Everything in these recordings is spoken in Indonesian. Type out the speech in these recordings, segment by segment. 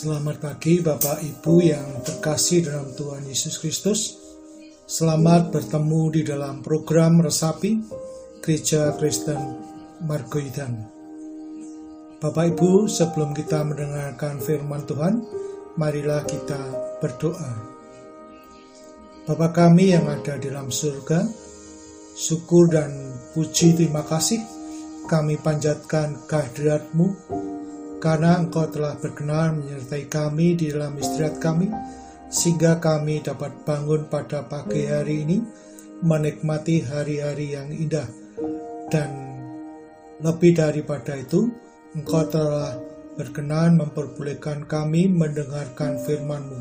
Selamat pagi Bapak Ibu yang terkasih dalam Tuhan Yesus Kristus. Selamat bertemu di dalam program Resapi Gereja Kristen Margoidan. Bapak Ibu, sebelum kita mendengarkan firman Tuhan, marilah kita berdoa. Bapa kami yang ada di dalam surga, syukur dan puji terima kasih kami panjatkan kehadirat-Mu, karena Engkau telah berkenan menyertai kami di dalam istirahat kami, sehingga kami dapat bangun pada pagi hari ini, menikmati hari-hari yang indah. Dan lebih daripada itu, Engkau telah berkenan memperbolehkan kami mendengarkan firman-Mu.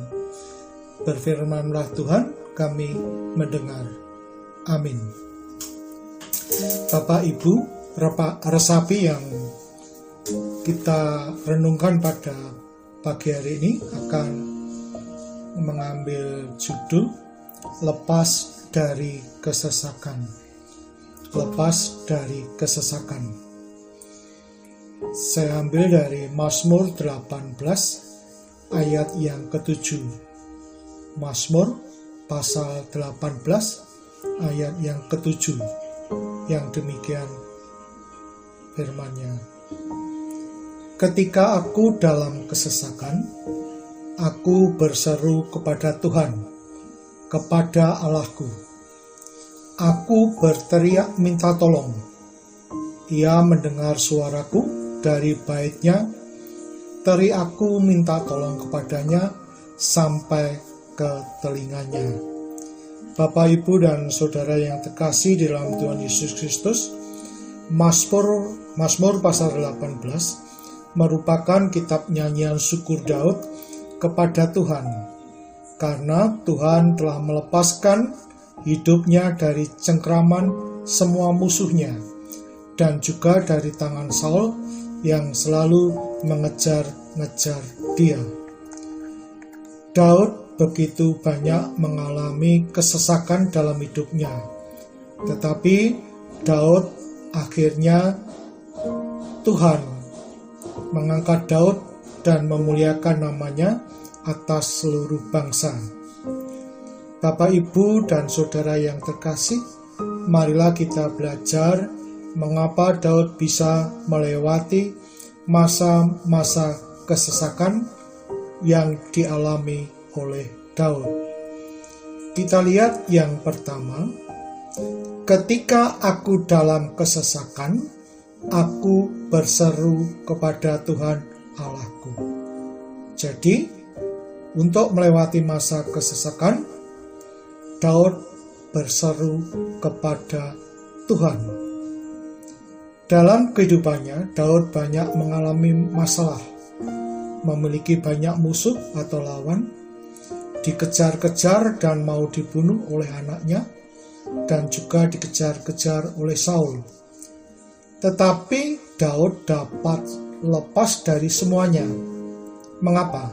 Berfirmanlah Tuhan, kami mendengar. Amin. Bapak Ibu, resapi yang kita renungkan pada pagi hari ini akan mengambil judul Lepas dari Kesesakan. Lepas dari Kesesakan. Saya ambil dari Mazmur 18 ayat yang ke-7. Mazmur pasal 18 ayat yang ke-7, yang demikian firman-Nya. Ketika aku dalam kesesakan, aku berseru kepada Tuhan, kepada Allahku. Aku berteriak minta tolong. Ia mendengar suaraku dari bait-Nya. Teriakku minta tolong kepadanya sampai ke telinganya. Bapak, Ibu, dan Saudara yang terkasih di dalam Tuhan Yesus Kristus, Mazmur pasal 18 merupakan kitab nyanyian syukur Daud kepada Tuhan, karena Tuhan telah melepaskan hidupnya dari cengkraman semua musuhnya, dan juga dari tangan Saul yang selalu mengejar-ngejar dia. Daud begitu banyak mengalami kesesakan dalam hidupnya, tetapi Daud akhirnya Tuhan mengangkat Daud dan memuliakan namanya atas seluruh bangsa. Bapak, Ibu, dan Saudara yang terkasih, marilah kita belajar mengapa Daud bisa melewati masa-masa kesesakan yang dialami oleh Daud. Kita lihat yang pertama, ketika aku dalam kesesakan, aku berseru kepada Tuhan Allahku. Jadi, untuk melewati masa kesesakan, Daud berseru kepada Tuhan. Dalam kehidupannya, Daud banyak mengalami masalah, memiliki banyak musuh atau lawan, dikejar-kejar dan mau dibunuh oleh anaknya, dan juga dikejar-kejar oleh Saul. Tetapi Daud dapat lepas dari semuanya. Mengapa?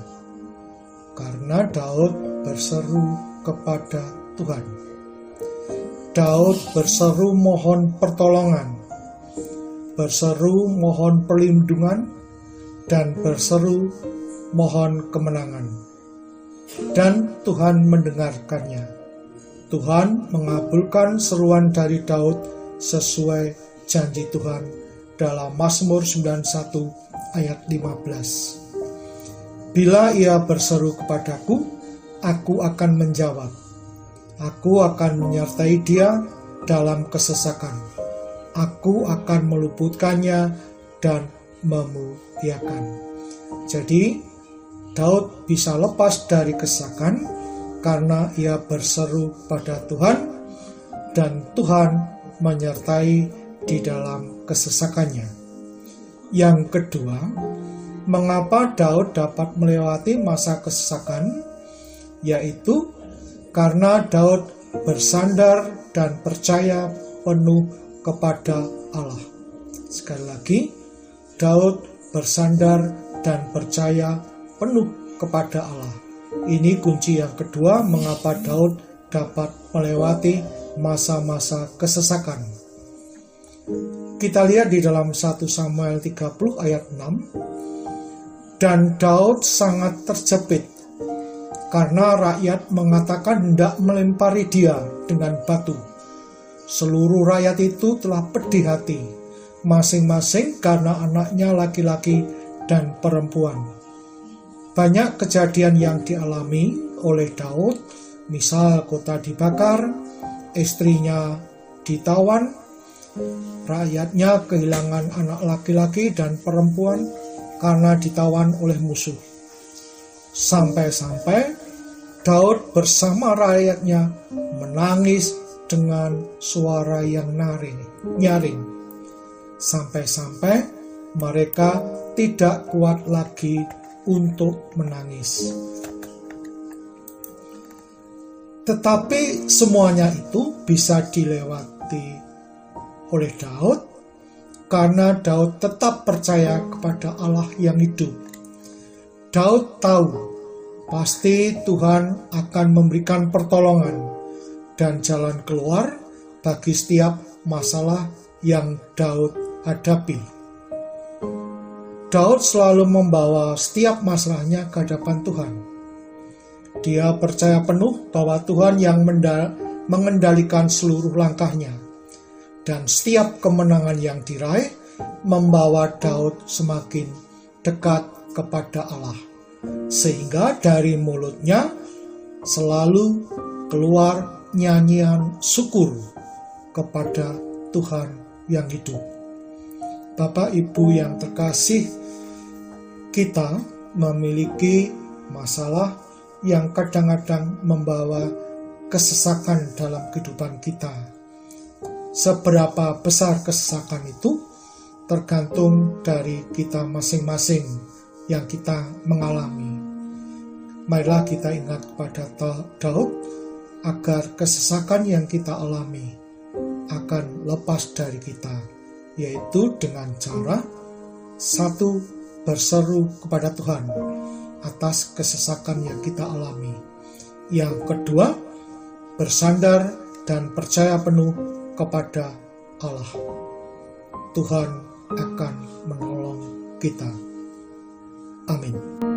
Karena Daud berseru kepada Tuhan. Daud berseru mohon pertolongan, berseru mohon perlindungan, dan berseru mohon kemenangan. Dan Tuhan mendengarkannya. Tuhan mengabulkan seruan dari Daud sesuai janji Tuhan dalam Mazmur 91 ayat 15. Bila ia berseru kepadaku, aku akan menjawab. Aku akan menyertai dia dalam kesesakan. Aku akan meluputkannya dan memuliakan. Jadi, Daud bisa lepas dari kesesakan karena ia berseru pada Tuhan, dan Tuhan menyertai di dalam kesesakannya. Yang kedua, mengapa Daud dapat melewati masa kesesakan? Yaitu karena Daud bersandar dan percaya penuh kepada Allah. Sekali lagi, Daud bersandar dan percaya penuh kepada Allah. Ini kunci yang kedua mengapa Daud dapat melewati masa-masa kesesakan. Kita lihat di dalam 1 Samuel 30 ayat 6. Dan Daud sangat terjepit karena rakyat mengatakan hendak melempari dia dengan batu. Seluruh rakyat itu telah pedih hati, masing-masing karena anaknya laki-laki dan perempuan. Banyak kejadian yang dialami oleh Daud, misal kota dibakar, istrinya ditawan, rakyatnya kehilangan anak laki-laki dan perempuan karena ditawan oleh musuh. Sampai-sampai Daud bersama rakyatnya menangis dengan suara yang nyaring. Sampai-sampai mereka tidak kuat lagi untuk menangis. Tetapi semuanya itu bisa dilewati oleh Daud karena Daud tetap percaya kepada Allah yang hidup. Daud tahu pasti Tuhan akan memberikan pertolongan dan jalan keluar bagi setiap masalah yang Daud hadapi. Daud selalu membawa setiap masalahnya ke hadapan Tuhan. Dia percaya penuh bahwa Tuhan yang mengendalikan seluruh langkahnya. Dan setiap kemenangan yang diraih membawa Daud semakin dekat kepada Allah. Sehingga dari mulutnya selalu keluar nyanyian syukur kepada Tuhan yang hidup. Bapak Ibu yang terkasih, kita memiliki masalah yang kadang-kadang membawa kesesakan dalam kehidupan kita. Seberapa besar kesesakan itu tergantung dari kita masing-masing yang kita mengalami. Marilah kita ingat kepada Daud agar kesesakan yang kita alami akan lepas dari kita, yaitu dengan cara satu, berseru kepada Tuhan atas kesesakan yang kita alami. Yang kedua, bersandar dan percaya penuh kepada Allah. Tuhan akan menolong kita. Amin.